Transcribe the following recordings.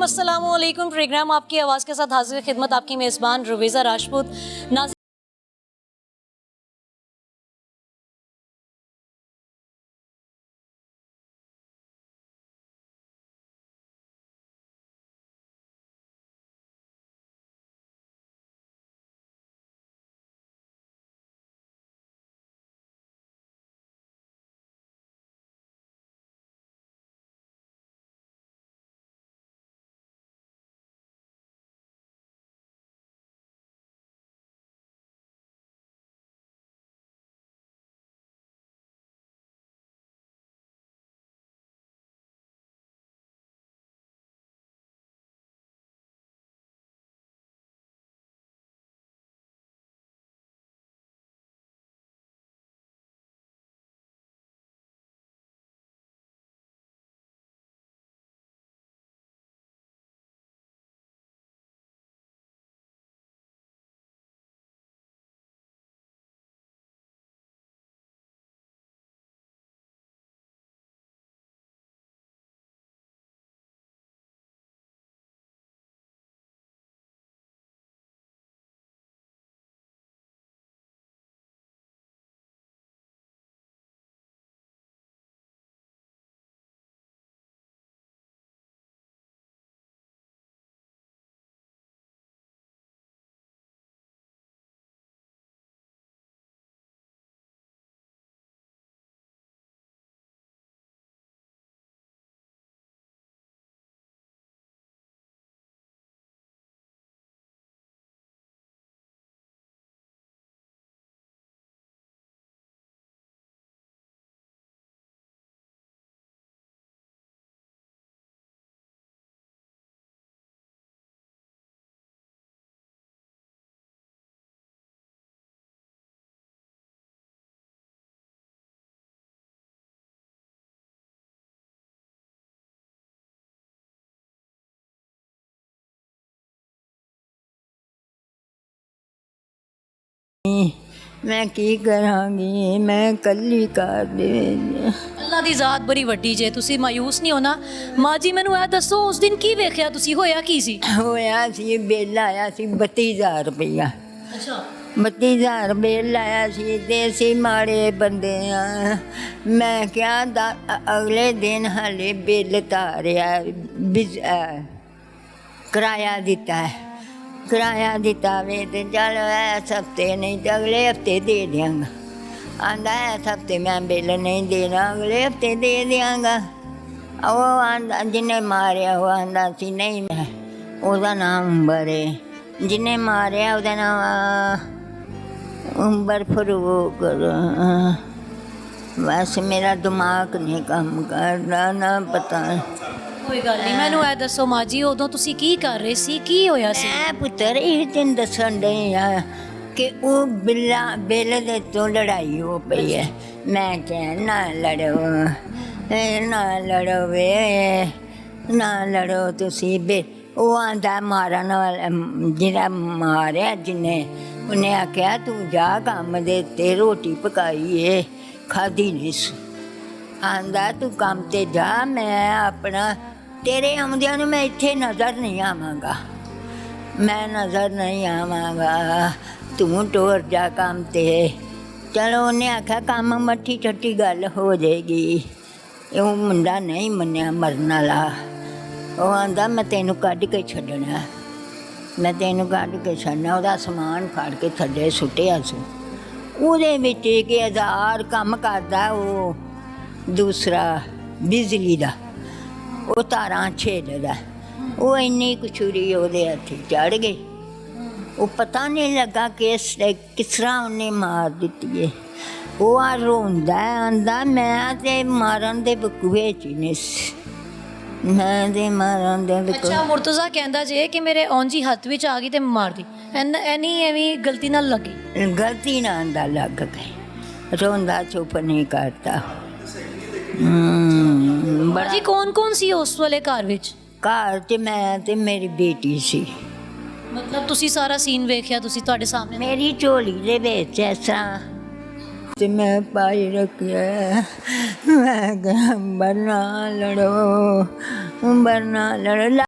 अस्सलामुअलैकुम। प्रोग्राम आपकी आवाज़ के साथ हाजिर खिदमत आपकी मेज़बान रुवीज़ा राजपूत। नाज़रीन, मैं की करांगी, मैं कल्ली कर दे। अल्लाह दी ज़ात बड़ी वड्डी जे, तुसी मायूस नहीं होना। माँ जी मैनू ए दसो, उस दिन की वेख्या तुसी, होया की सी? होया सी बिल आया सी 32,000 रुपया। अच्छा, 32,000 बिल आया सी ते असी माड़े बंदे आ। मैं क्या अगले दिन हाले बिल तारिया किराया दिता है, किराया दिता वे ते चल इस हफ्ते नहीं तो अगले हफ्ते दे देंगा। आंदा इस हफ्ते मैं बिल नहीं देना, अगले हफ्ते दे देंगा। वो आंदा जिन्हें मारिया वो आंदा सी नहीं, मैं ਉਹਦਾ ਨਾਮ ਅੰਬਰ ਹੈ, ਜਿਹਨੇ ਮਾਰਿਆ ਉਹਦਾ ਨਾਮ ਅੰਬਰ ਫਰੂਕ। ਬਸ ਮੇਰਾ ਦਿਮਾਗ ਨਹੀਂ ਕੰਮ ਕਰਦਾ, ਨਾ ਪਤਾ। कोई गल नहीं। मैनू ए दसो माँ जी, उदों तुसी की कर रहे सी, की होया सी? मैं पुत्तर ਇਹ ਤੈਨੂੰ ਦੱਸਣ ਡਈ ਆ ਕਿ ਉਹ ਬਿੱਲ ਦੇ ਤੋਂ ਲੜਾਈ ਹੋ ਪਈ ਹੈ। ਮੈਂ ਕਿਹਾ ਨਾ ਲੜੋ, ਨਾ ਲੜੋ ਵੇ, ਨਾ ਲੜੋ ਤੁਸੀਂ ਬੇ। ਉਹ ਆਂਦਾ ਮਾਰਨ ਵਾਲਾ ਜਿਹੜਾ ਮਾਰਿਆ ਜਿਹਨੇ, ਉਹਨੇ ਆਖਿਆ ਤੂੰ ਜਾ ਕੰਮ ਦੇ ਤੇ ਰੋਟੀ ਪਕਾਈ ਏ, ਖਾਧੀ ਨਹੀਂ ਸੀ। ਆਂਦਾ ਤੂੰ ਕੰਮ ਤੇ ਜਾ, ਮੈਂ ਆਪਣਾ ਤੇਰੇ ਆਉਂਦਿਆਂ ਨੂੰ ਮੈਂ ਇੱਥੇ ਨਜ਼ਰ ਨਹੀਂ ਆਵਾਂਗਾ, ਮੈਂ ਨਜ਼ਰ ਨਹੀਂ ਆਵਾਂਗਾ, ਤੂੰ ਟੁਰ ਜਾ ਕੰਮ ਤੇ। ਚਲੋ ਉਹਨੇ ਆਖਿਆ ਕੰਮ ਮੱਠੀ ਛੱਟੀ ਗੱਲ ਹੋ ਜਾਏਗੀ। ਉਹ ਮੁੰਡਾ ਨਹੀਂ ਮੰਨਿਆ ਮਰਨ ਵਾਲਾ। ਉਹ ਆਂਦਾ ਮੈਂ ਤੈਨੂੰ ਕੱਢ ਕੇ ਛੱਡਣਾ, ਮੈਂ ਤੈਨੂੰ ਕੱਢ ਕੇ ਛੱਡਣਾ। ਉਹਦਾ ਸਮਾਨ ਫੜ ਕੇ ਥੱਲੇ ਸੁੱਟਿਆ ਸੀ। ਉਹਦੇ ਵਿੱਚ 1,000 ਕੰਮ ਕਰਦਾ ਉਹ ਦੂਸਰਾ ਬਿਜਲੀ ਦਾ, ਉਹ ਤਾਰਾਂ ਛੇੜਦਾ। ਉਹ ਇੰਨੀ ਕੁਛੂਰੀ ਉਹਦੇ ਹੱਥ ਚੜ੍ਹ ਗਈ। ਉਹ ਪਤਾ ਨਹੀਂ ਲੱਗਾ ਕਿਸ ਤਰ੍ਹਾਂ ਉਹਨੇ ਮਾਰ ਦਿੱਤੀ ਹੈ। ਉਹ ਆ ਰੋਂਦਾ ਆਂਦਾ ਮੈਂ ਤੇ ਮਾਰਨ ਦੇ ਬਕੂਏ 'ਚ ਨਹੀਂ ਸੀ, ਮੈਂ ਤੇ ਮਾਰਨ ਦੇ ਬਕੂਏ। अच्छा, मुर्तज़ा कहंदा जे कि मेरे औंजी हत्थ विच आ गई ते मार दी। एनी एवं गलती नाल लगी? गलती ना आंदा लग गए, रोंदा चुप नहीं करता। माँ जी कौन कौन सी उस वाले घर विच? घर च मैं ते मेरी बेटी सी। मतलब तुसी सारा सीन वेख्या, तुसी तुहाडे सामने? मेरी झोली दे विच इस तरह ते मैं पाई रखिया। मैं क्या बरना लड़ो, बरना लड़ो।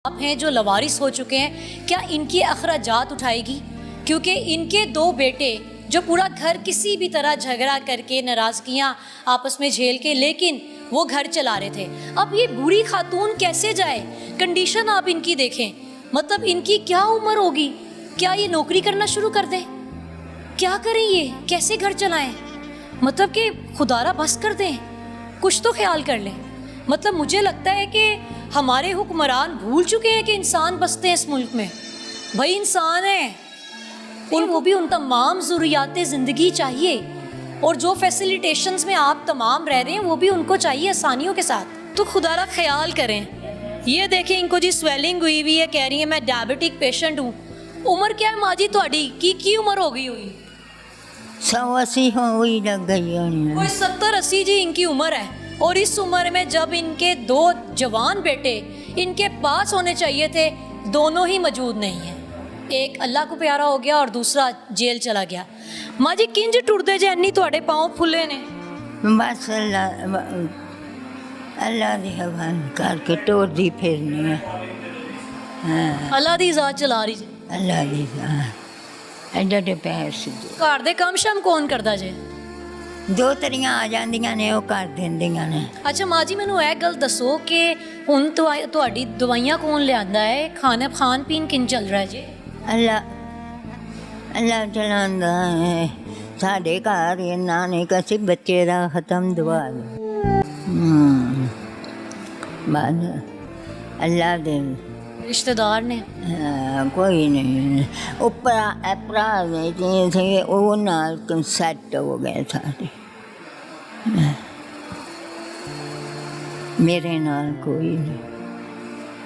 आप हैं जो लवारिस हो चुके हैं, क्या इनकी अखराजात उठाएगी? क्योंकि इनके दो बेटे जो पूरा घर किसी भी तरह झगड़ा करके, नाराज़गियाँ आपस में झेल के, लेकिन वो घर चला रहे थे। अब ये बूढ़ी खातून कैसे जाए? कंडीशन आप इनकी देखें, मतलब इनकी क्या उम्र होगी? क्या ये नौकरी करना शुरू कर दें? क्या करें ये? कैसे घर चलाएं? मतलब कि खुदारा बस कर दें, कुछ तो ख्याल कर लें। मतलब मुझे लगता है कि हमारे हुक्मरान भूल चुके हैं कि इंसान बसते हैं इस मुल्क में। भाई इंसान है, उनको भी उन तमाम ज़रूरियात ज़िंदगी चाहिए, और जो फैसिलिटेशंस में आप तमाम रह रहे हैं वो भी उनको चाहिए आसानियों के साथ। तो खुदारा ख्याल करें। ये देखें, इनको जी स्वेलिंग हुई हुई है, कह रही है मैं डायबिटिक पेशेंट हूँ। उम्र क्या है माँ जी थोड़ी की उम्र हो गई हुई? 180 हुई लग गई होनी। कोई 70-80 जी इनकी उम्र है, और इस उम्र में जब इनके दो जवान बेटे इनके पास होने चाहिए थे, दोनों ही मौजूद नहीं है। एक अल्लाह को प्यारा हो गया और दूसरा जेल चला गया। माँ जी किंज टुरदे जे इन्नी तुहाडे पाँव फुले ने? बस अल्लाह दी हवाले करके टोरदी फिरनी है। हाँ, अल्लाह दी ज़ात चला रही जे। अल्लाह दी एडे पैसे घर दे काम शाम कौन करदा जे? दो तरियां आ जांदियां ने, वो कर दिंदियां ने। अच्छा माँ जी मैनू यह गल दसो कि हुण तुहाडी दवाइयां कौन लियांदा है? खान पीन किन चल रहा है जी? अल्लाह अल्लाह चलांदा है। साडे घर इन्ना ने कसी बच्चे दा खत्म दुआ बस अल्लाह दे रिश्तेदार ने? कोई नहीं। भरा थे वो नाल सेट हो गए सारे। मेरे नाल कोई नहीं,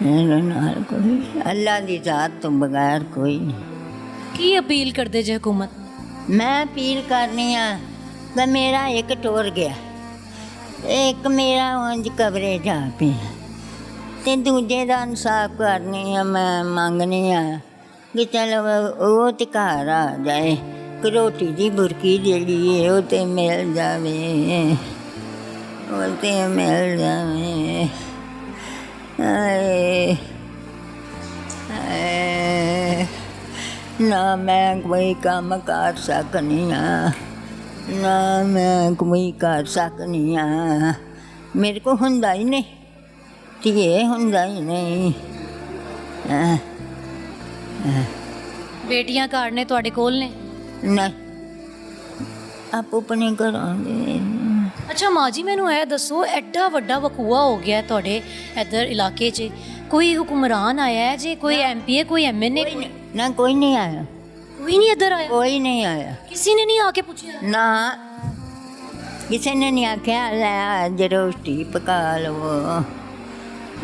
मेरे नाल कोई, अल्लाह की जात तो बगैर कोई नहीं। की अपील करते जे हुकूमत? मैं अपील करनी हाँ कि मेरा एक टुर गया, एक मेरा उंज कवरे जा पे, ते दूजे का इंसाफ करनी है। मैं मंगनी हाँ कि चलो वो तो घर आ जाए, कि रोटी की बुरकी जी है वो तो मिल जाए, वो तो मिल जाए। ना मैं कोई काम कर सकनी हाँ, ना मैं कोई कर सकनी हाँ, मेरे को हुंदा ही नहीं, ये हुंदा ही नहीं। बेटियां घर ने तुहाडे कोल ने? नहीं, आप अपने घरों दे। अच्छा माँ जी मैनू यह दसो, एडा वड्डा वकूआ हो गया तुहाडे इधर इलाके 'च, कोई हुक्मरान आया है जी? कोई MP कोई MNA? ना कोई नहीं आया, कोई नहीं इधर आया? कोई नहीं आया किसी ने नहीं आके पूछा? ना, किसी ने नहीं आख्या लै अज रोटी पका लवो,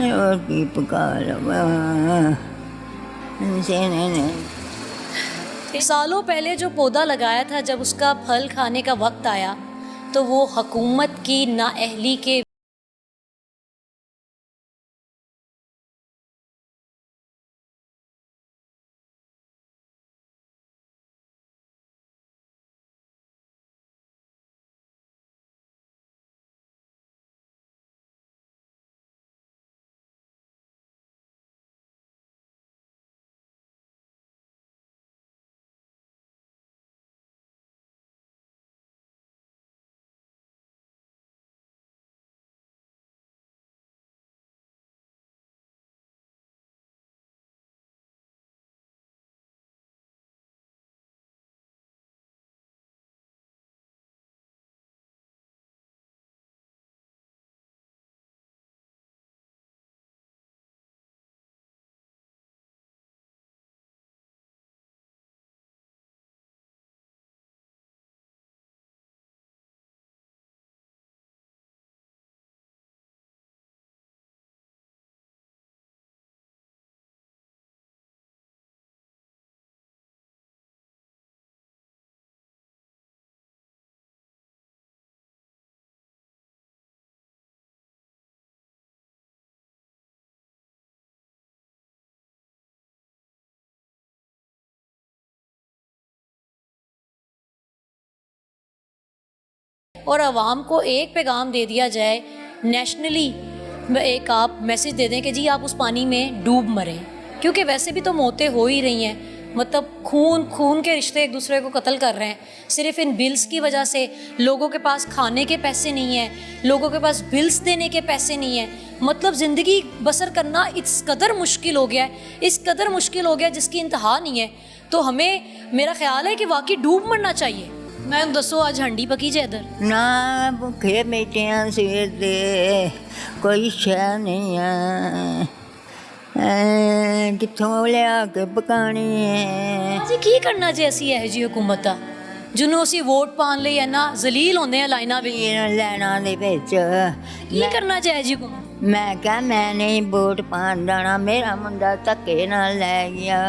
रोटी पका लवो, किसी ने नहीं। सालों पहले जो पौधा लगाया था, जब उसका फल खाने का वक्त आया तो वो हुकूमत की नाअहली के और आवाम को एक पैगाम दे दिया जाए नेशनली एक आप मैसेज दे दें कि जी आप उस पानी में डूब मरें, क्योंकि वैसे भी तो मौतें हो ही रही हैं, मतलब खून खून के रिश्ते एक दूसरे को कत्ल कर रहे हैं सिर्फ इन बिल्स की वजह से। लोगों के पास खाने के पैसे नहीं हैं, लोगों के पास बिल्स देने के पैसे नहीं हैं, मतलब ज़िंदगी बसर करना इस कदर मुश्किल हो गया है, इस कदर मुश्किल हो गया जिसकी इंतहा नहीं है। तो हमें, मेरा ख्याल है कि वाकई डूब मरना चाहिए। मैं दसो आज हंडी पकी जे इधर ना भुखे बैठिया सवेर दे कोई शह नहीं है, कितों लिया के पकानी है। ਅਸੀਂ ਕੀ ਕਰਨਾ ਜੇ ਅਸੀਂ ਇਹੋ ਜਿਹੀ ਹਕੂਮਤ ਆ ਜਿਹਨੂੰ ਅਸੀਂ ਵੋਟ ਪਾਉਣ ਲਈ ਇੰਨਾ ਜ਼ਲੀਲ ਹੁੰਦੇ ਆ ਲਾਈਨਾਂ ਵਿੱਚ। ਲੈਣਾ ਦੇ ਵਿੱਚ ਕੀ ਕਰਨਾ ਜੇ ਇਹੋ ਜਿਹੀ ਹਕੂਮਤ? ਮੈਂ ਕਿਹਾ ਮੈਂ ਨਹੀਂ ਵੋਟ ਪਾਉਣ ਜਾਣਾ, ਮੇਰਾ ਮੁੰਡਾ ਧੱਕੇ ਨਾਲ ਲੈ ਗਿਆ,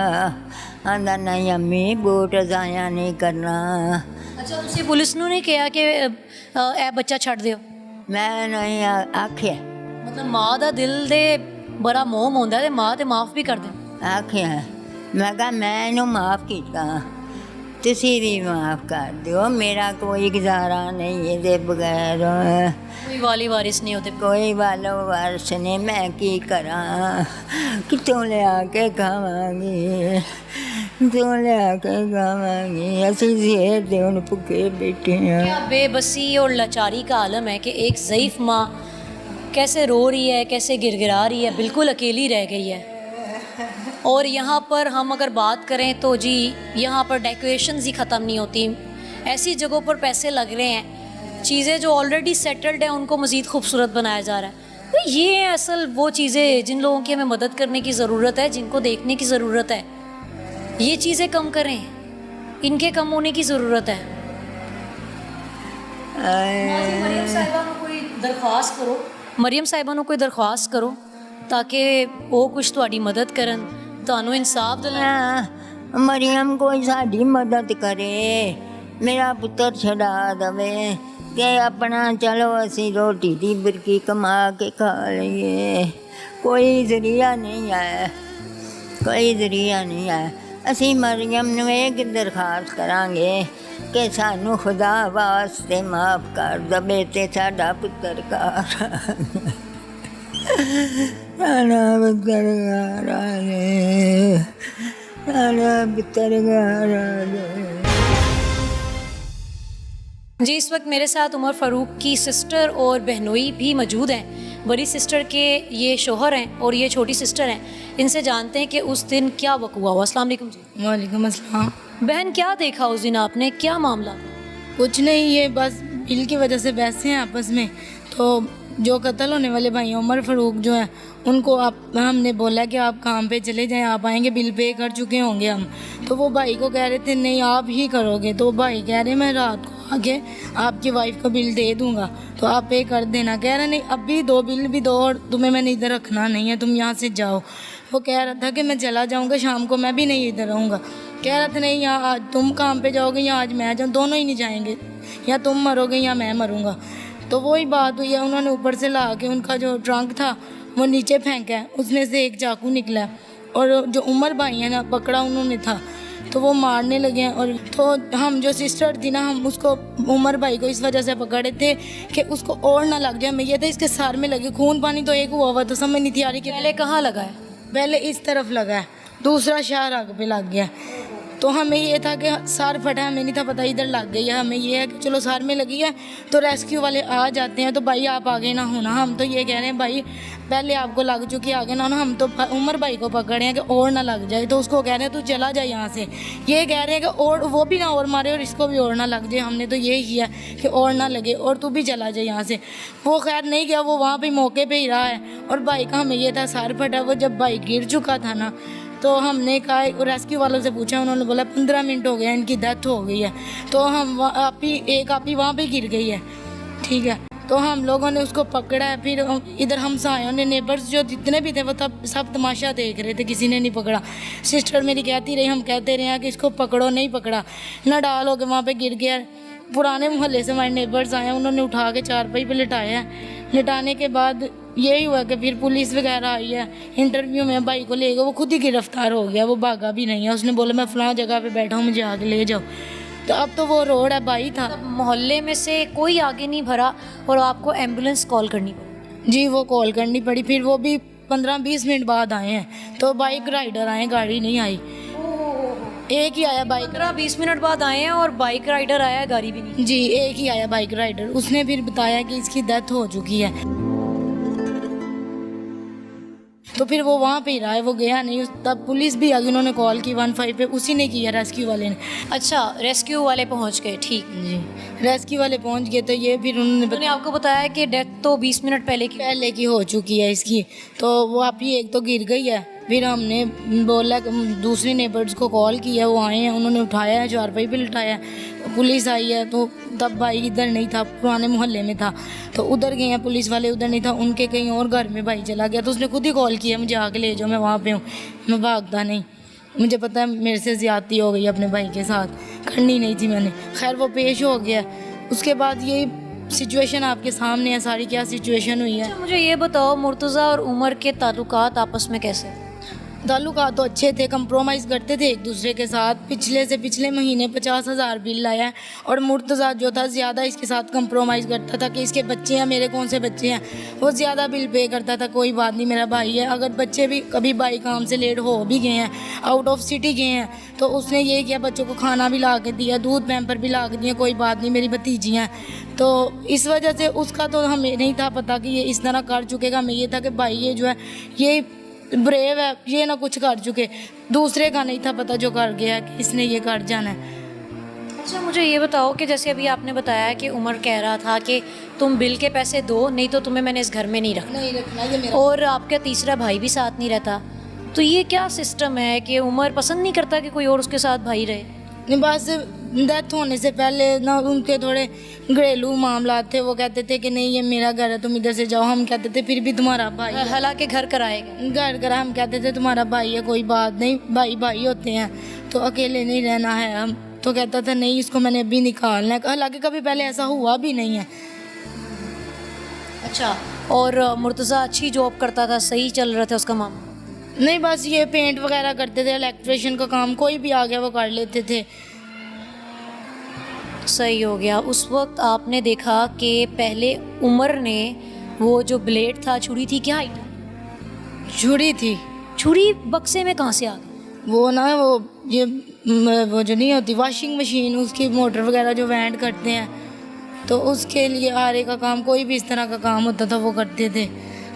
ਆਂਦਾ ਨਹੀਂ ਅੰਮੀ ਵੋਟ ਜ਼ਾਇਆ ਨਹੀਂ ਕਰਨਾ। ਅੱਛਾ, ਤੁਸੀਂ ਪੁਲਿਸ ਨੂੰ ਨਹੀਂ ਕਿਹਾ ਕਿ ਇਹ ਬੱਚਾ ਛੱਡ ਦਿਓ? ਮੈਂ ਨਹੀਂ ਆਖਿਆ, ਮਤਲਬ ਮਾਂ ਦਾ ਦਿਲ ਦੇ ਬੜਾ ਮੋਹ ਹੁੰਦਾ ਤੇ ਮਾਂ ਤੇ ਮਾਫ ਵੀ ਕਰ ਦੇ। ਆਖਿਆ ਮੈਂ ਕਿਹਾ ਮੈਂ ਇਹਨੂੰ ਮਾਫ ਕੀਤਾ, ਤੁਸੀਂ ਵੀ ਮਾਫ ਕਰ ਦਿਓ, ਮੇਰਾ ਕੋਈ ਗੁਜ਼ਾਰਾ ਨਹੀਂ ਇਹਦੇ ਬਗੈਰ, ਕੋਈ ਵਾਲੀ ਵਾਰਿਸ ਨਹੀਂ ਉਹਦੇ। ਕੋਈ ਵਾਲੋ ਵਾਰਸ ਨਹੀਂ, ਮੈਂ ਕੀ ਕਰਾਂ, ਕਿੱਥੋਂ ਲਿਆ ਕੇ ਖਾਵਾਂਗੀ, ਕਿੱਥੋਂ ਲਿਆ ਕੇ ਖਾਵਾਂਗੀ, ਅਸੀਂ ਸਿਹਤ ਦੇ ਹੁਣ ਭੁੱਖੇ ਬੈਠੇ ਹਾਂ। क्या बेबसी और लाचारी का आलम है कि एक ज़ईफ़ माँ कैसे रो रही है, कैसे गिड़गिड़ा रही है, बिल्कुल अकेली रह गई है। और यहाँ पर हम अगर बात करें तो जी यहाँ पर डेकोरेशंस ही ख़त्म नहीं होती, ऐसी जगहों पर पैसे लग रहे हैं, चीज़ें जो ऑलरेडी सेटल्ड हैं उनको मज़ीद खूबसूरत बनाया जा रहा है। तो ये हैं असल वो चीज़ें जिन लोगों की हमें मदद करने की ज़रूरत है, जिनको देखने की ज़रूरत है। ये चीज़ें कम करें, इनके कम होने की ज़रूरत है। मरियम साहिबा ਨੂੰ ਕੋਈ ਦਰਖਾਸਤ ਕਰੋ, ਮਰੀਮ ਸਾਹਿਬਾ ਨੂੰ ਕੋਈ ਦਰਖਾਸਤ ਕਰੋ ਤਾਂ ਕਿ ਉਹ ਕੁਝ ਤੁਹਾਡੀ ਮਦਦ ਕਰਨ, ਤੁਹਾਨੂੰ ਇਨਸਾਫ ਦਿਲਾਉਣ। ਮਰੀਮ ਕੋਈ ਸਾਡੀ ਮਦਦ ਕਰੇ, ਮੇਰਾ ਪੁੱਤਰ ਛਡਾ ਦਵੇ ਕਿ ਆਪਣਾ ਚਲੋ ਅਸੀਂ ਰੋਟੀ ਦੀ ਬਰਕੀ ਕਮਾ ਕੇ ਖਾ ਲਈਏ। ਕੋਈ ਜ਼ਰੀਆ ਨਹੀਂ ਹੈ, ਕੋਈ ਜ਼ਰੀਆ ਨਹੀਂ ਹੈ। ਅਸੀਂ ਮਰੀਮ ਨੂੰ ਇਹ ਦਰਖਾਸਤ ਕਰਾਂਗੇ ਕਿ ਸਾਨੂੰ ਖੁਦਾ ਵਾਸਤੇ ਮਾਫ ਕਰ ਦਵੇ ਤੇ ਸਾਡਾ ਪੁੱਤਰ ਘਰ ਸਾਡਾ ਪੁੱਤਰ ਘਰ ਆ ਜਾਏ, ਸਾਡਾ ਪੁੱਤਰ ਘਰ ਆ ਜਾਏ। जी, इस वक्त मेरे साथ उमर फ़ारूक की सिस्टर और बहनोई भी मौजूद हैं। बड़ी सिस्टर के ये शोहर हैं और ये छोटी सिस्टर हैं। इनसे जानते हैं कि उस दिन क्या वक़्त हुआ। अस्सलाम वालेकुम जी। वालेकुम अस्सलाम। बहन, क्या देखा उस दिन आपने, क्या मामला? कुछ नहीं, ये बस बिल की वजह से बहसे हैं आपस में। तो जो कत्ल होने वाले भाई उमर फ़ारूक जो हैं उनको हमने बोला कि आप काम पे चले जाएं, आप आएंगे, बिल पे कर चुके होंगे हम। तो वो भाई को कह रहे थे नहीं आप ही करोगे, तो भाई कह रहे मैं रात को आके आपकी वाइफ को बिल दे दूंगा तो आप पे कर देना। कह रहा नहीं अभी दो बिल भी दो और तुम्हें मैंने इधर रखना नहीं है, तुम यहाँ से जाओ। वो कह रहा था कि मैं चला जाऊँगा शाम को, मैं भी नहीं इधर रहूँगा। कह रहा था नहीं यहाँ आज तुम काम पे जाओगे या आज मैं जाऊँ, दोनों ही नहीं जाएंगे, या तुम मरोगे या मैं मरूँगा। तो वही बात हुई है, उन्होंने ऊपर से ला के उनका जो ट्रंक था वो नीचे फेंका है, उसमें से एक चाकू निकला है और जो उमर भाई है ना पकड़ा उन्होंने था तो वो मारने लगे हैं। और तो हम जो सिस्टर थी ना, हम उसको उमर भाई को इस वजह से पकड़े थे कि उसको और ना लग जाए। मैं ये था इसके सर में लगे, खून पानी तो एक हुआ तो समझ नहीं थी आ रही कि पहले कहाँ लगा है? पहले इस तरफ लगा है, दूसरा शाह आग पे लग गया। तो हमें ये था कि सर फटा है, हमें नहीं था पता इधर लग गई है। हमें ये है कि चलो सर में लगी है तो रेस्क्यू वाले आ जाते हैं, तो भाई आप आगे ना होना। हम तो ये कह रहे हैं भाई पहले आपको लग चुकी आगे ना होना, हम तो उमर भाई को पकड़े हैं कि और ना लग जाए। तो उसको कह रहे हैं तू चला जाए यहाँ से, ये कह रहे हैं कि और वो भी ना और मारे और इसको भी और ना लग जाए। हमने तो ये किया कि और ना लगे और तू भी चला जाए यहाँ से। वो खैर नहीं गया, वो वहाँ पर मौके पर ही रहा है। और भाई का हमें ये था सर फटा, वो जब भाई गिर चुका था ना तो हमने कहा रेस्क्यू वालों से पूछा, उन्होंने बोला 15 मिनट हो गए इनकी डेथ हो गई है। तो हम आप ही वहाँ पे गिर गई है, ठीक है। तो हम लोगों ने उसको पकड़ा है, फिर इधर हम सायों ने नेबर्स जो जितने भी थे वो सब तमाशा देख रहे थे, किसी ने नहीं पकड़ा। सिस्टर मेरी कहती रही, हम कहते रहे हैं कि इसको पकड़ो, नहीं पकड़ा, ना डाल हो के वहाँ पे गिर गया। पुराने मोहल्ले से हमारे नेबर्स आए, उन्होंने उठा के चारपाई पे लिटाया है। लिटाने के बाद यही हुआ कि फिर पुलिस वगैरह आई है, इंटरव्यू में भाई को ले गए, वो खुद ही गिरफ्तार हो गया, वो भागा भी नहीं है। उसने बोला मैं फ़लाँ जगह पे बैठा हूँ, मुझे आगे ले जाओ। तो अब तो वो रोड है, भाई था। मोहल्ले में से कोई आगे नहीं भरा और आपको एम्बुलेंस कॉल करनी पड़ी? जी वो कॉल करनी पड़ी, फिर वो भी 15-20 मिनट बाद आए हैं, तो बाइक राइडर आए, गाड़ी नहीं आई। एक ही आया बाइक, 15-20 मिनट बाद आए हैं और बाइक राइडर आया है, गाड़ी भी नहीं। जी एक ही आया बाइक राइडर, उसने फिर बताया कि इसकी डेथ हो चुकी है। तो फिर वो वहाँ पे ही रहा है, वो गया नहीं। तब पुलिस भी आ गई, उन्होंने कॉल की 15 पे, उसी ने किया, रेस्क्यू वाले ने। अच्छा, रेस्क्यू वाले पहुंच गए, ठीक। जी रेस्क्यू वाले पहुँच गए, तो ये फिर उन्होंने आपको बताया कि डेथ तो 20 मिनट पहले की। पहले की हो चुकी है इसकी, तो वो आप ही एक तो गिर गई है। फिर हमने बोला दूसरे नेबर्स को कॉल किया, वो आए हैं, उन्होंने उठाया है, चारपाई पे लिटाया, पुलिस आई है। तो तब भाई इधर नहीं था, पुराने मोहल्ले में था, तो उधर गए हैं पुलिस वाले, उधर नहीं था, उनके कहीं और घर में भाई चला गया। तो उसने खुद ही कॉल किया, मुझे आके ले जाओ, मैं वहाँ पे हूँ। मैं भागता नहीं, मुझे पता है मेरे से ज़्यादती हो गई अपने भाई के साथ, करनी नहीं थी मैंने। खैर वो पेश हो गया। उसके बाद ये सिचुएशन आपके सामने है सारी, क्या सिचुएशन हुई है। अच्छा, मुझे ये बताओ, मुर्तज़ा और उमर के ताल्लुकात आपस में कैसे? ताल्लुकात तो अच्छे थे, कंप्रोमाइज़ करते थे एक दूसरे के साथ। पिछले महीने 50,000 बिल लाया, और मुर्तज़ा जो था ज़्यादा इसके साथ कंप्रोमाइज़ करता था कि इसके बच्चे हैं, मेरे कौन से बच्चे हैं, वो ज़्यादा बिल पे करता था। कोई बात नहीं, मेरा भाई है। अगर बच्चे भी कभी भाई काम से लेट हो भी गए हैं, आउट ऑफ सिटी गए हैं, तो उसने ये किया, बच्चों को खाना भी ला के दिया, दूध पैम्पर भी ला के दिया, कोई बात नहीं, मेरी भतीजी हैं। तो इस वजह से उसका तो हमें नहीं था पता कि ये इस तरह कर चुकेगा। हमें ये था कि भाई ये जो है ये ब्रेव है, ये ना कुछ कर चुके। दूसरे का नहीं था पता जो कर गया कि इसने ये कर जाना है। अच्छा, मुझे ये बताओ कि जैसे अभी आपने बताया कि उमर कह रहा था कि तुम बिल के पैसे दो, नहीं तो तुम्हें मैंने इस घर में नहीं रखना, ये मेरा। और आपका तीसरा भाई भी साथ नहीं रहता, तो ये क्या सिस्टम है कि उमर पसंद नहीं करता कि कोई और उसके साथ भाई रहे? नहीं, बस डेथ होने से पहले ना उनके थोड़े घरेलू मामला थे। वो कहते थे कि नहीं ये मेरा घर है, तुम इधर से जाओ। हम कहते थे फिर भी तुम्हारा भाई है। हालांकि घर कराएगा। घर करा, हम कहते थे तुम्हारा भाई है, कोई बात नहीं, भाई भाई होते हैं, तो अकेले नहीं रहना है हम। तो कहता था नहीं, इसको मैंने अभी निकालना है। हालांकि कभी पहले ऐसा हुआ भी नहीं है। अच्छा, और मुर्तज़ा अच्छी जॉब करता था, सही चल रहा था उसका मामला? नहीं, बस ये पेंट वगैरह करते थे, इलेक्ट्रिशियन का काम, कोई भी आ गया वो कर लेते थे। सही हो गया। उस वक्त आपने देखा कि पहले उमर ने वो जो ब्लेड था, छुरी थी, क्या आइटम? छुरी थी। छुरी बक्से में कहाँ से आ गई? वो ना वो जो नहीं होती वॉशिंग मशीन, उसकी मोटर वगैरह जो वेंड करते हैं, तो उसके लिए आरे का काम, कोई भी इस तरह का काम होता था वो करते थे।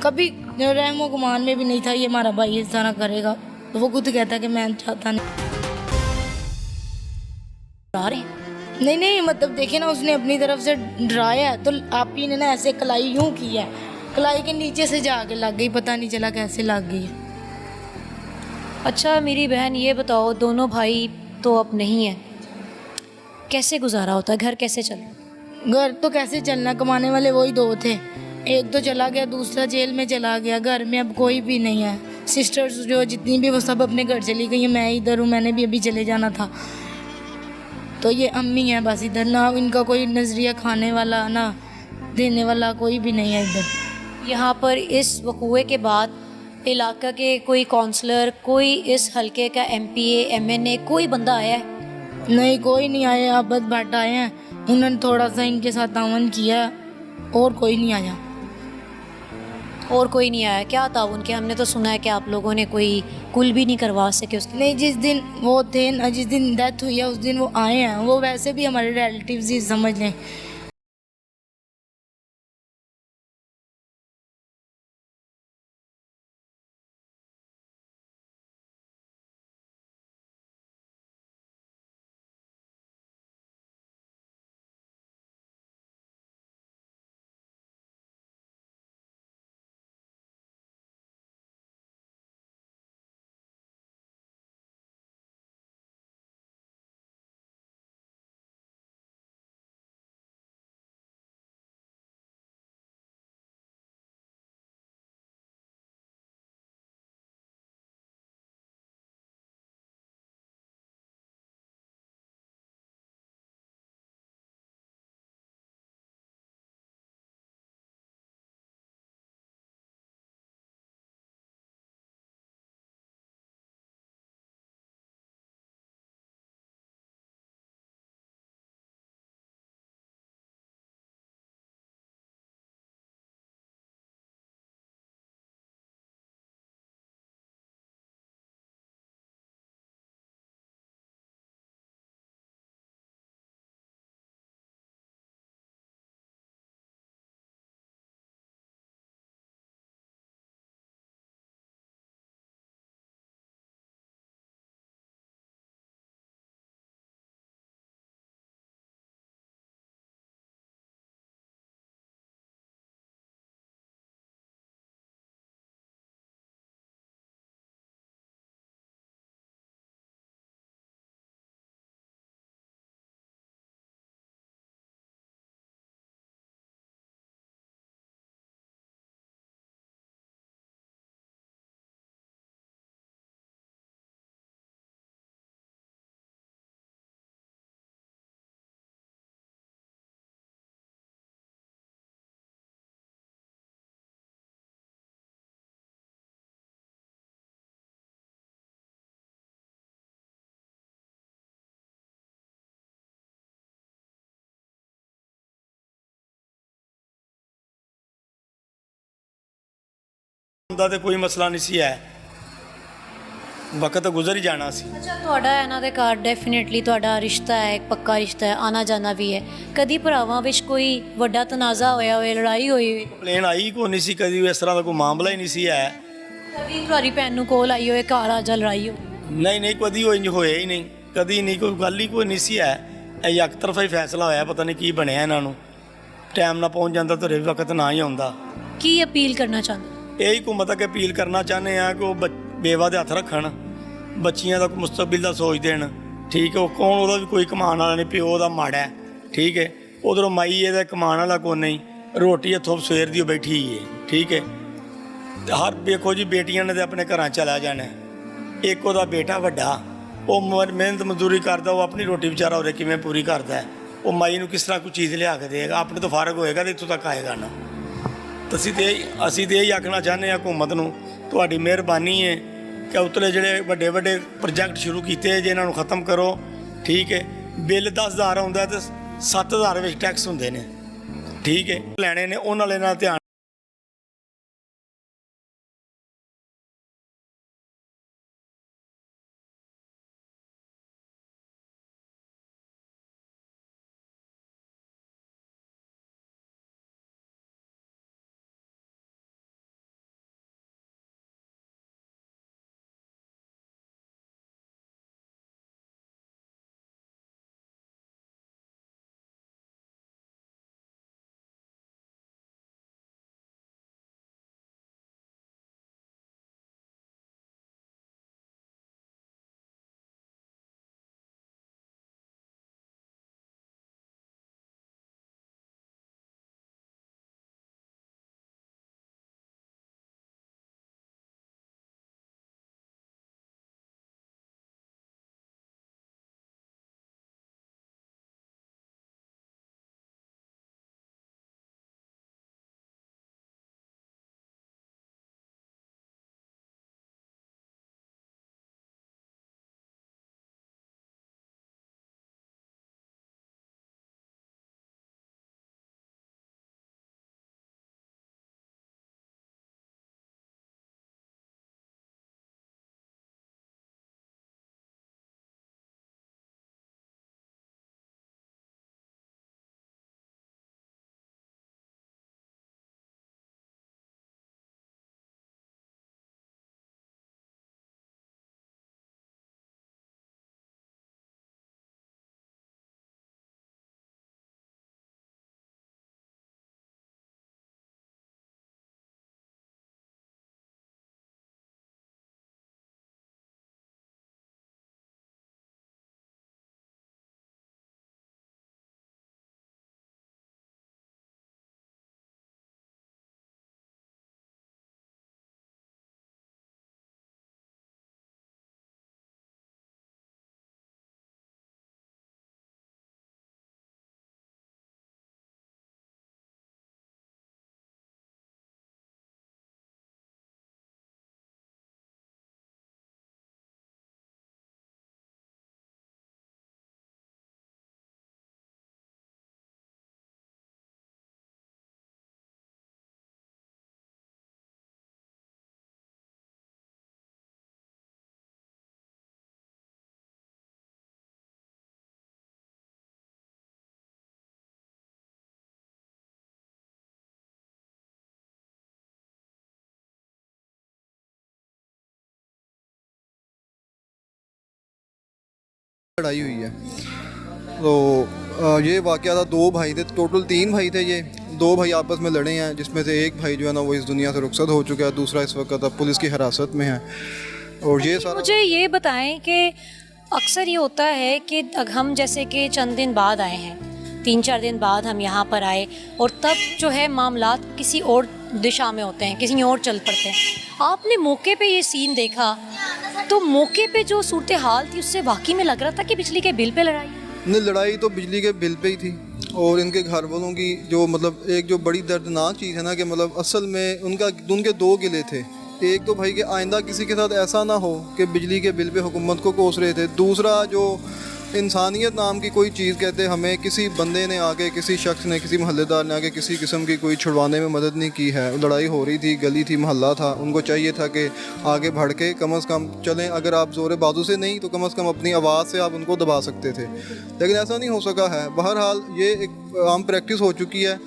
कभी रहमो गुमान में भी नहीं था ये हमारा भाई इस तरह करेगा। तो वो खुद कहता कि मैं चाहता नहीं। आ रहे हैं। नहीं, मतलब देखिए ना, उसने अपनी तरफ से डराया, तो आप ही ने ना ऐसे कलाई यूं की है, कलाई के नीचे से जाके लग गई, पता नहीं चला कैसे लग गई। अच्छा मेरी बहन, ये बताओ, दोनों भाई तो अब नहीं है, कैसे गुजारा होता है, घर कैसे चल? घर तो कैसे चलना, कमाने वाले वही दो थे, एक तो चला गया, दूसरा जेल में चला गया। घर में अब कोई भी नहीं है। सिस्टर्स जो जितनी भी, वो सब अपने घर चली गई हैं। मैं इधर हूँ, मैंने भी अभी चले जाना था। तो ये अम्मी हैं बस इधर, ना इनका कोई नज़रिया खाने वाला ना देने वाला, कोई भी नहीं है इधर। यहाँ पर इस वकूए के बाद इलाका के कोई काउंसलर, कोई इस हलके का एमपीए, एमएनए, कोई बंदा आया है? नहीं, कोई नहीं आया। अबद भट्ट आए हैं, उन्होंने थोड़ा सा इनके साथ तावन किया, और कोई नहीं आया। और कोई नहीं आया? क्या ताउन किया? हमने तो सुना है कि आप लोगों ने कोई कुल भी नहीं करवा सके उसके। नहीं, जिस दिन वो थे ना, जिस दिन डेथ हुई है उस दिन वो आए हैं। वो वैसे भी हमारे रिलेटिव्स ही समझ लें। ਹੁੰਦਾ ਤੇ ਕੋਈ ਮਸਲਾ ਨਹੀਂ ਸੀ ਹੈ, ਵਕਤ ਗੁਜ਼ਰ ਹੀ ਜਾਣਾ ਸੀ। ਅੱਛਾ, ਤੁਹਾਡਾ ਇਹਨਾਂ ਦੇ ਘਰ ਡੈਫੀਨੇਟਲੀ ਤੁਹਾਡਾ ਰਿਸ਼ਤਾ ਹੈ, ਇੱਕ ਪੱਕਾ ਰਿਸ਼ਤਾ ਹੈ, ਆਣਾ ਜਾਣਾ ਵੀ ਹੈ। ਕਦੀ ਭਰਾਵਾਂ ਵਿੱਚ ਕੋਈ ਵੱਡਾ ਤਨਾਜ਼ਾ ਹੋਇਆ ਹੋਵੇ, ਲੜਾਈ ਹੋਈ ਹੋਵੇ? ਪਲੇਨ ਆਈ ਕੋਈ ਨਹੀਂ ਸੀ ਕਦੀ, ਇਸ ਤਰ੍ਹਾਂ ਦਾ ਕੋਈ ਮਾਮਲਾ ਹੀ ਨਹੀਂ ਸੀ ਹੈ। ਕਦੀ ਤੁਹਾਡੀ ਭੈਣ ਨੂੰ ਕੋਲ ਆਈ ਹੋਵੇ, ਘਰ ਆ ਜਾ ਲੜਾਈ ਹੋ? ਨਹੀਂ ਕਦੀ ਹੋਇਆ ਹੀ ਨਹੀਂ, ਕਦੀ ਨਹੀਂ, ਕੋਈ ਗੱਲ ਹੀ ਕੋਈ ਨਹੀਂ ਸੀ ਹੈ। ਇਹ ਇੱਕ ਤਰਫਾ ਹੀ ਫੈਸਲਾ ਹੋਇਆ, ਪਤਾ ਨਹੀਂ ਕੀ ਬਣਿਆ ਇਹਨਾਂ ਨੂੰ। ਟਾਈਮ ਨਾਲ ਪਹੁੰਚ ਜਾਂਦਾ ਤਾਂ ਰੇ ਵਕਤ ਨਾ ਹੀ ਆਉਂਦਾ। ਕੀ ਅਪੀਲ ਕਰਨਾ ਚਾਹੁੰਦੇ? ਇਹੀ ਹਕੂਮਤ ਅੱਗੇ ਅਪੀਲ ਕਰਨਾ ਚਾਹੁੰਦੇ ਆ ਕਿ ਉਹ ਬੇਵਾ ਦੇ ਹੱਥ ਰੱਖਣ, ਬੱਚੀਆਂ ਦਾ ਮੁਸਤਕਬਲ ਦਾ ਸੋਚ ਦੇਣ। ਠੀਕ ਹੈ, ਉਹ ਕੌਣ, ਉਹਦਾ ਵੀ ਕੋਈ ਕਮਾਉਣ ਵਾਲਾ ਨਹੀਂ, ਪਿਓ ਦਾ ਮਾੜਾ ਹੈ। ਠੀਕ ਹੈ, ਉਧਰੋਂ ਮਾਈ ਇਹਦਾ ਕਮਾਉਣ ਵਾਲਾ ਕੋਈ ਨਹੀਂ, ਰੋਟੀ ਇੱਥੋਂ ਸਵੇਰ ਦੀ ਉਹ ਬੈਠੀ ਹੈ। ਠੀਕ ਹੈ, ਤੇ ਹਰ ਵੇਖੋ ਜੀ ਬੇਟੀਆਂ ਨੇ ਤਾਂ ਆਪਣੇ ਘਰਾਂ ਚਲਾ ਜਾਣਾ। ਇੱਕ ਉਹਦਾ ਬੇਟਾ ਵੱਡਾ, ਉਹ ਮਿਹਨਤ ਮਜ਼ਦੂਰੀ ਕਰਦਾ, ਉਹ ਆਪਣੀ ਰੋਟੀ ਵਿਚਾਰਾ ਉਰੇ ਕਿਵੇਂ ਪੂਰੀ ਕਰਦਾ ਹੈ? ਉਹ ਮਾਈ ਨੂੰ ਕਿਸ ਤਰ੍ਹਾਂ ਕੋਈ ਚੀਜ਼ ਲਿਆ ਕੇ ਦੇਗਾ? ਆਪਣੇ ਤੋਂ ਫਰਕ ਹੋਏਗਾ ਤੇ ਇੱਥੋਂ ਤੱਕ ਆਏਗਾ ਨਾ। ਅਸੀਂ ਤੇ ਇਹੀ ਆਖਣਾ ਚਾਹੁੰਦੇ ਹਾਂ ਹਕੂਮਤ ਨੂੰ, ਤੁਹਾਡੀ ਮਿਹਰਬਾਨੀ ਹੈ ਕਿ ਉਤਲੇ ਜਿਹੜੇ ਵੱਡੇ ਪ੍ਰੋਜੈਕਟ ਸ਼ੁਰੂ ਕੀਤੇ ਜੇ ਇਹਨਾਂ ਨੂੰ ਖਤਮ ਕਰੋ। ਠੀਕ ਹੈ, ਬਿੱਲ 10,000 ਆਉਂਦਾ ਤੇ 7,000 ਵਿੱਚ ਟੈਕਸ ਹੁੰਦੇ ਨੇ। ਠੀਕ ਹੈ, ਲੈਣੇ ਨੇ ਉਹਨਾਂ ਵਾਲੇ ਨਾਲ ਧਿਆਨ। लड़ाई हुई है। तो ये वाक़या था, दो भाई थे, टोटल 3 भाई थे। ये 2 भाई आपस में लड़े हैं, जिसमें से एक भाई जो है ना वो इस दुनिया से रुखसत हो चुका है, दूसरा इस वक्त अब पुलिस की हिरासत में है। और ये सारा मुझे ये बताएं कि अक्सर ये होता है कि हम जैसे कि चंद दिन बाद आए हैं, 3-4 दिन बाद हम यहाँ पर आए और तब जो है मामलात किसी और दिशा में होते हैं, किसी और चल पड़ते हैं। आपने मौके पे ये सीन देखा तो मौके पे जो सूरत हाल थी उससे वाकई में लग रहा था कि बिजली के बिल पे लड़ाई है? नहीं, लड़ाई तो बिजली के बिल पे ही थी। और इनके घर वालों की जो मतलब एक जो बड़ी दर्दनाक चीज़ है ना कि मतलब असल में उनके 2 गिले थे। एक तो भाई कि आइंदा किसी के साथ ऐसा ना हो कि बिजली के बिल पे हुकूमत को कोस रहे थे। दूसरा जो इंसानियत नाम की कोई चीज़ कहते हमें किसी बंदे ने आके, किसी शख्स ने, किसी मोहल्लेदार ने आके किसी किस्म की कोई छुड़वाने में मदद नहीं की है। लड़ाई हो रही थी, गली थी, मोहल्ला था, उनको चाहिए था कि आगे बढ़ के कम से कम चलें। अगर आप ज़ोर बाजू से नहीं तो कम से कम अपनी आवाज़ से आप उनको दबा सकते थे, लेकिन ऐसा नहीं हो सका है। बहरहाल ये एक आम प्रैक्टिस हो चुकी है।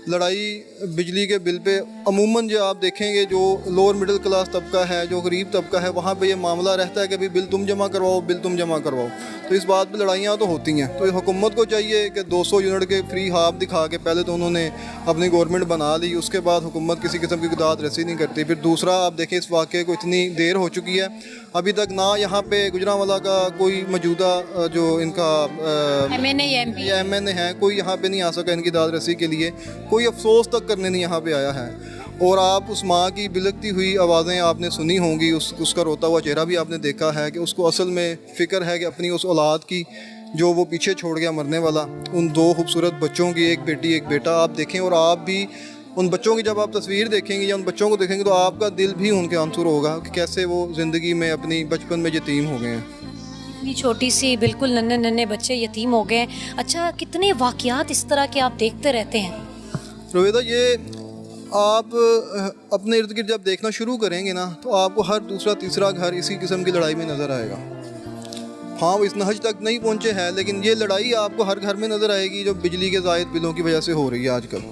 लड़ाई बिजली के बिल पे अमूमन जो आप देखेंगे, जो लोअर मिडिल क्लास तबका है, जो गरीब तबका है, वहाँ पे ये मामला रहता है कि भाई बिल तुम जमा करवाओ, बिल तुम जमा करवाओ। तो इस बात पे लड़ाइयाँ तो होती हैं। तो हुकूमत को चाहिए कि 200 यूनिट के फ्री हाफ दिखा के पहले तो उन्होंने अपनी गवर्नमेंट बना ली, उसके बाद हुकूमत किसी किस्म की दाद रसी नहीं करती। फिर दूसरा आप देखें, इस वाक़े को इतनी देर हो चुकी है, अभी तक ना यहाँ पे गुजरांवाला का कोई मौजूदा जो इनका MNA है, कोई यहाँ पे नहीं आ सका इनकी दाद रसी के लिए, कोई अफसोस तक करने नहीं यहाँ पे आया है। और आप उस माँ की बिलकती हुई आवाज़ें आपने सुनी होंगी, उसका रोता हुआ चेहरा भी आपने देखा है कि उसको असल में फ़िक्र है कि अपनी उस औलाद की जो वो पीछे छोड़ गया मरने वाला, उन 2 खूबसूरत बच्चों की, एक बेटी एक बेटा। आप देखें और आप भी उन बच्चों की जब आप तस्वीर देखेंगे या उन बच्चों को देखेंगे तो आपका दिल भी उनके आंसू होगा कि कैसे वो ज़िंदगी में अपनी बचपन में यतीम हो गए हैं। इतनी छोटी सी बिल्कुल नन्हे नन्हे बच्चे यतीम हो गए। अच्छा, कितने वाक़यात इस तरह के आप देखते रहते हैं? रोवेदा, ये आप अपने इर्द गिर्द जब देखना शुरू करेंगे ना तो आपको हर दूसरा तीसरा घर इसी किस्म की लड़ाई में नज़र आएगा। हाँ, वो इस नहज तक नहीं पहुँचे हैं, लेकिन ये लड़ाई आपको हर घर में नज़र आएगी जो बिजली के ज़ायद बिलों की वजह से हो रही है। आजकल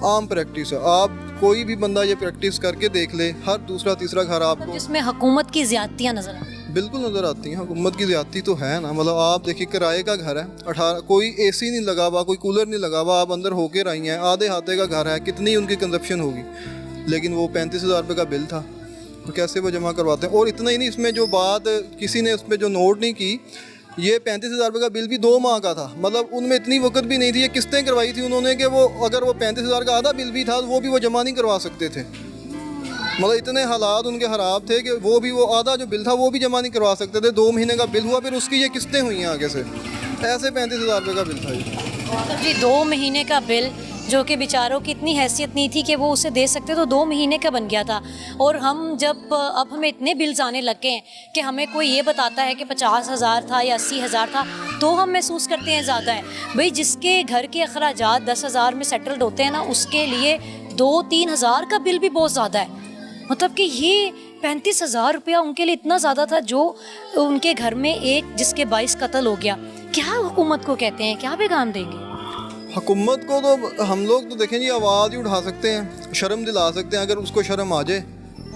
आम प्रैक्टिस है, आप कोई भी बंदा ये प्रैक्टिस करके देख ले, हर दूसरा तीसरा घर आपको जिसमें हुकूमत की ज़्यादतियाँ नज़र आती हैं। बिल्कुल नज़र आती हैं। हुकूमत की ज़्यादती तो है ना, मतलब आप देखिए किराए का घर है, 18 कोई AC नहीं लगा हुआ, कोई कूलर नहीं लगा हुआ, आप अंदर होकर आई हैं, आधे हाथे का घर है, कितनी उनकी कंजप्शन होगी, लेकिन वो 35,000 रुपये का बिल था, तो कैसे वो जमा करवाते हैं। और इतना ही नहीं, इसमें जो बात किसी ने उसमें जो नोट नहीं की, ये 35,000 रुपये का बिल भी 2 माह का था, मतलब उनमें इतनी वक़्त भी नहीं थी, ये किस्तें करवाई थी उन्होंने कि वो अगर वो 35,000 का आधा बिल भी था वो भी वो जमा नहीं करवा सकते थे। मतलब इतने हालात उनके ख़राब थे कि वो आधा जो बिल था वो भी जमा नहीं करवा सकते थे। 2 महीने का बिल हुआ, फिर उसकी ये किस्तें हुई हैं आगे से, ऐसे 35,000 रुपये का बिल था ये। जी, 2 महीने का बिल जो कि बेचारों की इतनी हैसियत नहीं थी कि वो उसे दे सकते, तो 2 महीने का बन गया था। और हम जब अब हमें इतने बिल्स आने लग गए हैं कि हमें कोई ये बताता है कि 50,000 था या 80,000 था तो हम महसूस करते हैं ज़्यादा है। भाई, जिसके घर के अखराजात 10,000 में सेटल्ड होते हैं ना, उसके लिए 2-3 हज़ार का बिल भी बहुत ज़्यादा है। मतलब कि ये 35,000 रुपया उनके लिए इतना ज़्यादा था, जो उनके घर में एक जिसके 22 कत्ल हो गया। क्या हुकूमत को कहते हैं, क्या पैगाम देंगे? हुकूमत को तो हम लोग तो देखें जी, आवाज़ ही उठा सकते हैं, शर्म दिला सकते हैं। अगर उसको शर्म आ जाए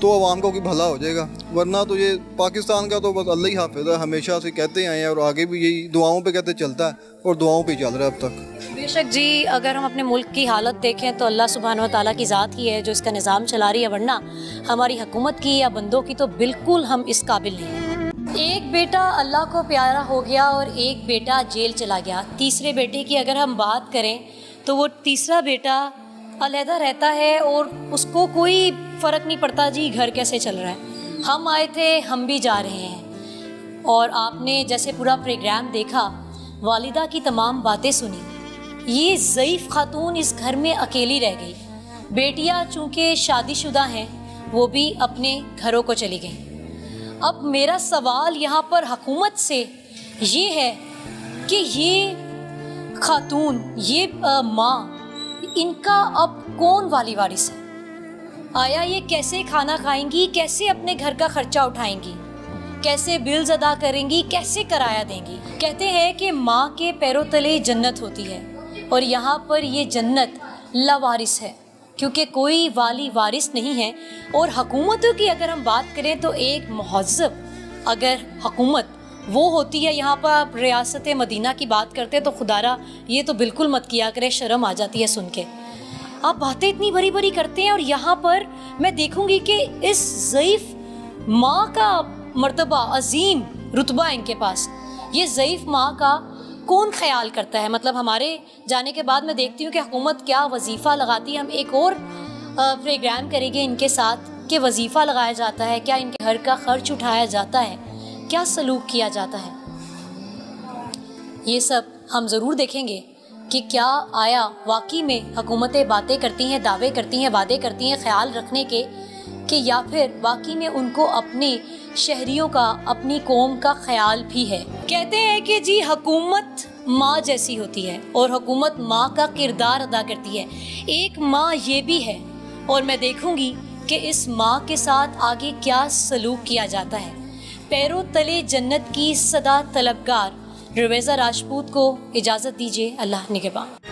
तो आवाम का कोई भला हो जाएगा, वरना तो ये पाकिस्तान का तो बस अल्लाह ही हाफिज़ है, हमेशा से कहते आए हैं और आगे भी यही दुआओं पे कहते चलता है और दुआओं पे चल रहा है अब तक। बेशक जी, अगर हम अपने मुल्क की हालत देखें तो अल्लाह सुब्हानहू व तआला की ज़ात ही है जो इसका निज़ाम चला रही है, वरना हमारी हुकूमत की या बंदों की तो बिल्कुल हम इस काबिल नहीं हैं। एक बेटा अल्लाह को प्यारा हो गया और एक बेटा जेल चला गया। तीसरे बेटे की अगर हम बात करें तो वो तीसरा बेटा अलहदा रहता है और उसको कोई फ़र्क नहीं पड़ता जी घर कैसे चल रहा है, हम आए थे हम भी जा रहे हैं। और आपने जैसे पूरा प्रोग्राम देखा, वालिदा की तमाम बातें सुनी, ये ज़ईफ़ खातून इस घर में अकेली रह गई। बेटियां चूँकि शादीशुदा हैं वो भी अपने घरों को चली गई। अब मेरा सवाल यहाँ पर हुकूमत से ये है कि ये खातून, ये माँ, इनका अब कौन वाली वारिस है? आया ये कैसे खाना खाएंगी, कैसे अपने घर का खर्चा उठाएंगी, कैसे बिल्स अदा करेंगी, कैसे किराया देंगी? कहते हैं कि माँ के पैरों तले जन्नत होती है और यहाँ पर ये जन्नत लावारिस है क्योंकि कोई वाली वारिस नहीं है। और हुकूमतों की अगर हम बात करें तो एक महज़ब अगर हुकूमत वो होती है, यहाँ पर आप रियासत मदीना की बात करते हैं तो खुदारा ये तो बिल्कुल मत किया करे, शर्म आ जाती है सुन के। आप बातें इतनी बड़ी बड़ी करते हैं और यहाँ पर मैं देखूंगी कि इस ज़ईफ़ माँ का मर्तबा, अजीम रुतबा इनके पास, ये ज़ईफ़ माँ का कौन ख्याल करता है? मतलब हमारे जाने के बाद मैं देखती हूँ कि हुकूमत क्या वजीफ़ा लगाती है। हम एक और प्रोग्राम करेंगे इनके साथ कि वजीफ़ा लगाया जाता है क्या, इनके घर का खर्च उठाया जाता है, क्या सलूक किया जाता है। ये सब हम ज़रूर देखेंगे कि क्या आया वाकई में हुकूमतें बातें करती हैं, दावे करती हैं, वादे करती हैं ख्याल रखने के, कि या फिर वाकई में उनको अपने शहरियों का, अपनी कौम का ख्याल भी है। कहते हैं कि जी हुकूमत माँ जैसी होती है और हुकूमत माँ का किरदार अदा करती है। एक माँ ये भी है और मैं देखूंगी कि इस माँ के साथ आगे क्या सलूक किया जाता है। पैरों तले जन्नत की सदा तलबगार रवेज़ा राजपूत को इजाज़त दीजिए। अल्लाह निगहबान।